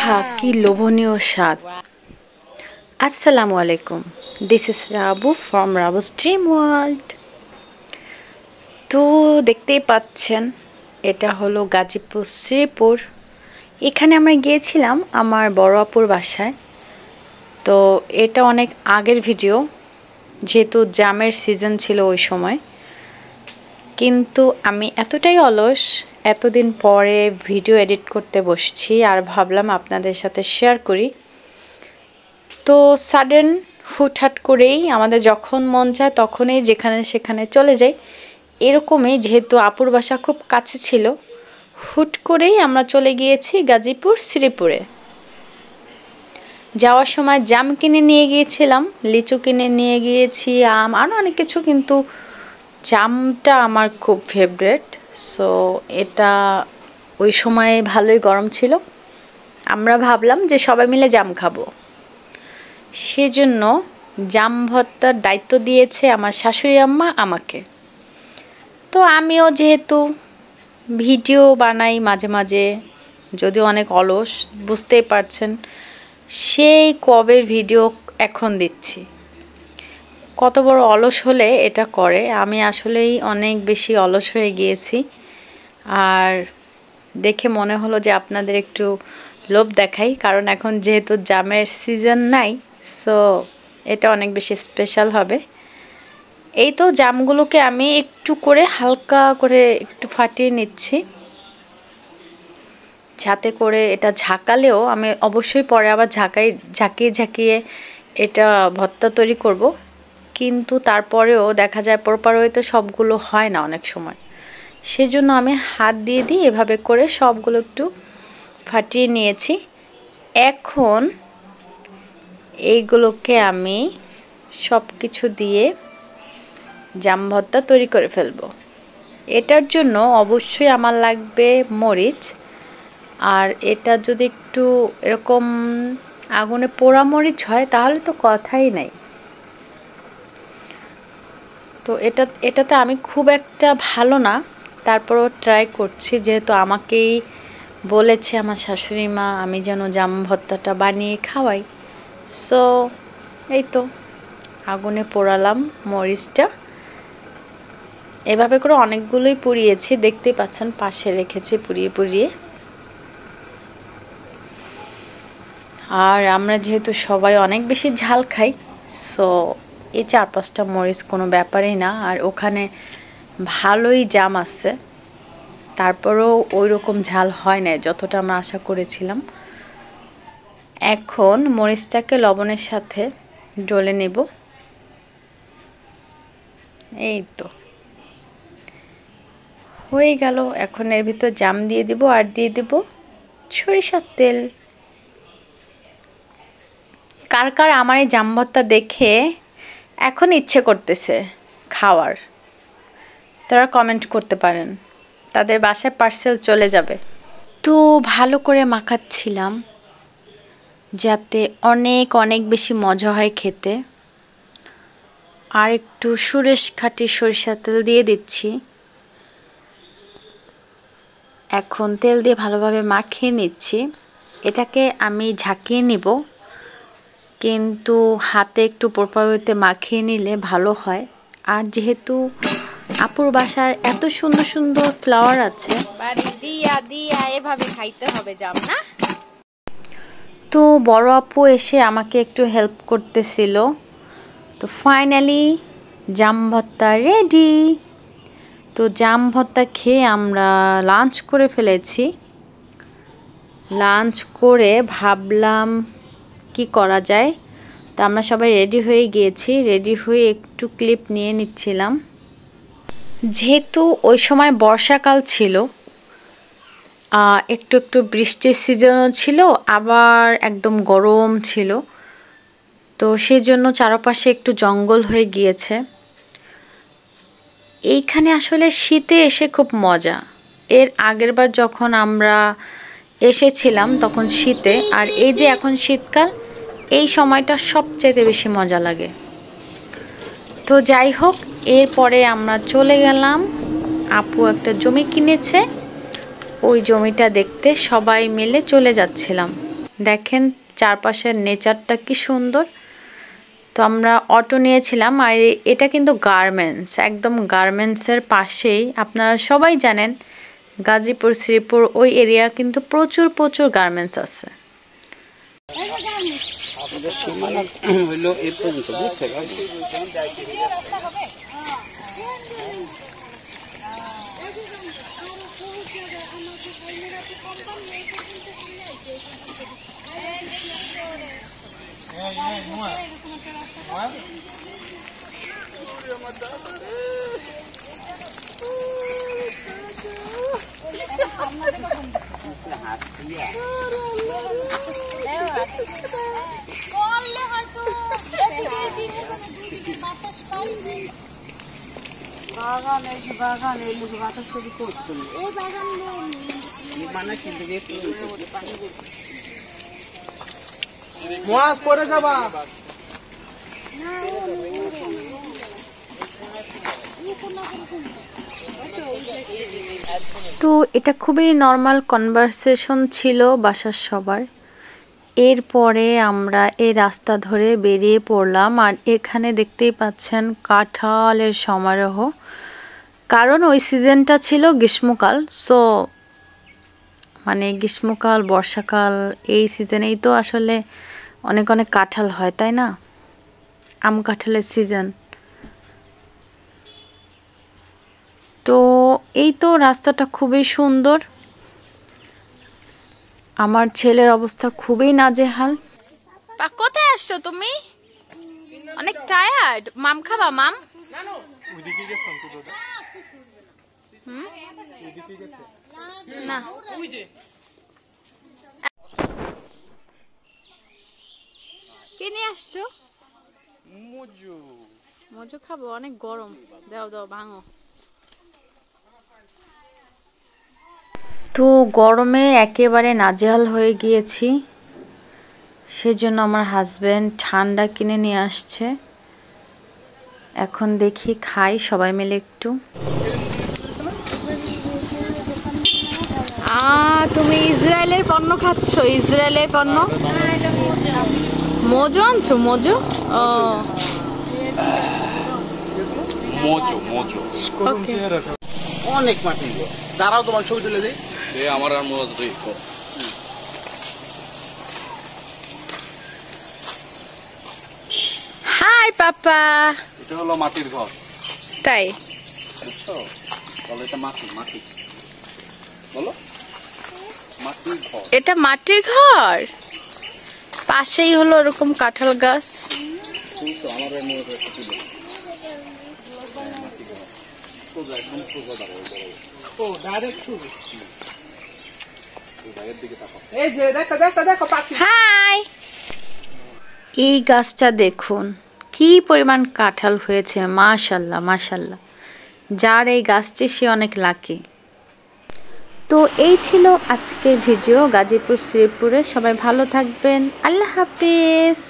আহা কি লোভনীয় স্বাদ। আসসালামু আলাইকুম, this is Rabu from Rabu's dream world. তো দেখতেই পাচ্ছেন এটা হলো গাজীপুর শ্রীপুর। এখানে আমরা গিয়েছিলাম আমার বড় আপুর বাসায়। তো এটা অনেক আগের ভিডিও, যেহেতু জামের সিজন ছিল ওই সময়। কিন্তু আমি এতটাই অলস, এতদিন পরে ভিডিও এডিট করতে বসছি আর ভাবলাম আপনাদের সাথে শেয়ার করি। তো সাডেন হুটহাট করেই আমাদের যখন মন চায় তখনই যেখানে সেখানে চলে যাই। এরকমই, যেহেতু আপুর বাসা খুব কাছে ছিল, হুট করেই আমরা চলে গিয়েছি গাজীপুর শ্রীপুরে। যাওয়ার সময় জাম কিনে নিয়ে গিয়েছিলাম, লিচু কিনে নিয়ে গিয়েছি, আম, আরও অনেক কিছু, কিন্তু জামটা আমার খুব ফেভারেট। সো এটা ওই সময় ভালোই গরম ছিল, আমরা ভাবলাম যে সবাই মিলে জাম খাবো। সেজন্য জাম ভর্তার দায়িত্ব দিয়েছে আমার শাশুড়ি আম্মা আমাকে। তো আমিও যেহেতু ভিডিও বানাই মাঝে মাঝে, যদিও অনেক অলস, বুঝতেই পারছেন, সেই কবের ভিডিও এখন দিচ্ছি। কত বড় অলস হলে এটা করে, আমি আসলেই অনেক বেশি অলস হয়ে গিয়েছি। আর দেখে মনে হলো যে আপনাদের একটু লোভ দেখাই, কারণ এখন যেহেতু জামের সিজন নাই, সো এটা অনেক বেশি স্পেশাল হবে। এই তো জামগুলোকে আমি একটু করে হালকা করে একটু ফাটিয়ে নিচ্ছি, যাতে করে এটা ঝাঁকালেও আমি অবশ্যই পরে আবার ঝাঁকিয়ে ঝাঁকিয়ে এটা ভর্তা তৈরি করব। কিন্তু তারপরেও দেখা যায় প্রপার ওয়েতে সবগুলো হয় না অনেক সময়, সেজন্য আমি হাত দিয়ে এভাবে করে সবগুলো একটু ফাটিয়ে নিয়েছি। এখন এইগুলোকে আমি সব কিছু দিয়ে জাম ভর্তা তৈরি করে ফেলবো। এটার জন্য অবশ্যই আমার লাগবে মরিচ, আর এটা যদি একটু এরকম আগুনে পোড়া মরিচ হয় তাহলে তো কথাই নাই। তো এটাতে আমি খুব একটা ভালো না, তারপরও ট্রাই করছি, যেহেতু আমাকেই বলেছে আমার শাশুড়ি মা আমি যেন জাম ভর্তাটা বানিয়ে খাওয়াই। সো এই তো আগুনে পোড়ালাম মরিচটা, এভাবে করে অনেকগুলোই পুড়িয়েছি, দেখতেই পাচ্ছেন পাশে রেখেছি পুড়িয়ে পুড়িয়ে। আর আমরা যেহেতু সবাই অনেক বেশি ঝাল খাই, সো এই 4-5টা মরিচ কোনো ব্যাপারই না। আর ওখানে ভালোই জাম আছে, তারপরেও ওই রকম ঝাল হয় না যতটা আমরা আশা করেছিলাম। এখন মরিচটাকে লবণের সাথে ডলে নেব। এই তো হয়ে গেল। এখন এর ভিতর জাম দিয়ে দিব আর দিয়ে দিব সরিষার তেল। কার কার আমার এই জাম ভর্তা দেখে এখন ইচ্ছে করতেছে খাওয়ার, তারা কমেন্ট করতে পারেন, তাদের বাসায় পার্সেল চলে যাবে। তো ভালো করে মাখাচ্ছিলাম যাতে অনেক অনেক বেশি মজা হয় খেতে। আর একটু সুরেশ খাঁটি সরিষার তেল দিয়ে দিচ্ছি। এখন তেল দিয়ে ভালোভাবে মাখিয়ে নিচ্ছি। এটাকে আমি ঝাঁকিয়ে নিব, কিন্তু হাতে একটু প্রপার ওয়েতে মাখিয়ে নিলে ভালো হয়। আর যেহেতু আপুর বাসার এত সুন্দর সুন্দর ফ্লাওয়ার আছে, বাড়ি দিয়া দিয়া এভাবে খাইতে হবে জাম না। তো বড় আপু এসে আমাকে একটু হেল্প করতেছিল। তো ফাইনালি জাম ভর্তা রেডি। তো জাম ভর্তা খেয়ে আমরা লাঞ্চ করে ফেলেছি। লাঞ্চ করে ভাবলাম কি করা যায়, তো আমরা সবাই রেডি হয়ে গিয়েছি। রেডি হয়ে একটু ক্লিপ নিয়ে নিচ্ছিলাম, যেহেতু ওই সময় বর্ষাকাল ছিল, একটু একটু বৃষ্টির সিজনও ছিল, আবার একদম গরম ছিল। তো সেই জন্য চারপাশে একটু জঙ্গল হয়ে গিয়েছে। এইখানে আসলে শীতে এসে খুব মজা। এর আগেরবার যখন আমরা এসেছিলাম তখন শীতে, আর এই যে এখন শীতকাল, এই সময়টা সবচেয়ে বেশি মজা লাগে। তো যাই হোক, এরপরে আমরা চলে গেলাম, আপু একটা জমি কিনেছে, ওই জমিটা দেখতে সবাই মিলে চলে যাচ্ছিলাম। দেখেন চারপাশের নেচারটা কি সুন্দর। তো আমরা অটো নিয়েছিলাম, আর এটা কিন্তু গার্মেন্টস, একদম গার্মেন্টসের পাশেই। আপনারা সবাই জানেন গাজীপুর শ্রীপুর ওই এরিয়া কিন্তু প্রচুর প্রচুর গার্মেন্টস আছে। তো এটা খুবই নর্মাল কনভারসেশন ছিল বাসার সবার। এরপরে আমরা এই রাস্তা ধরে বেরিয়ে পড়লাম, আর এখানে দেখতেই পাচ্ছেন কাঁঠালের সমারোহ। কারণ ওই সিজনটা ছিল গ্রীষ্মকাল, সো মানে গ্রীষ্মকাল বর্ষাকাল এই সিজনেই তো আসলে অনেক অনেক কাঁঠাল হয়, তাই না? আম কাঁঠালের সিজন। তো এই তো রাস্তাটা খুবই সুন্দর। আমার ছেলের অবস্থা খুবই নাজেহাল। কোথায় আসছো তুমি? অনেক টায়ার্ড। মাম খাবা? মাম না, কে নিয়ে আসছো? মজু খাবো? অনেক গরম, দাও দাও ভাঙো। তো গরমে একেবারে নাজেহাল হয়ে গিয়েছি, সেজন্য আমার হাজবেন্ড ঠান্ডা কিনে নিয়ে আসছে। এখন দেখি খাই সবাই মিলে একটু। তুমি ইসরায়েলের পণ্য খাচ্ছ? ইসরায়েলের পণ্য? মজু আনছো? মজু? ও মোজো মোজো অনেক মাটি। দাঁড়াও তোমার ছবি তুলে দেই। আমার আর মোজ দুই। হাই পাপা। এটা হলো মাটির ঘর, তাই? বুঝছো? বলো এটা মাটি, মাটি বলো মাটির ঘর। এটা মাটির ঘর, পাশেই হলো এরকম কাঁঠাল গাছ। বুঝছো? আমার আর মোজ একটা তুলে মাটির ঘর। সোজা একদম সোজা দাঁড়াও। ও ডাইরেক্ট ছবি। বাইরের দিকে তাকাও। এই যে দেখো দেখো দেখো পাখি। হাই। এই গাছটা দেখুন কি পরিমাণ কাঁঠাল হয়েছে, মাশাল্লাহ মাশাল্লাহ। যার এই গাছটি সে অনেক লাকি। তো এই ছিল আজকের ভিডিও গাজীপুর শ্রীপুরে। সবাই ভালো থাকবেন, আল্লাহ হাফেজ।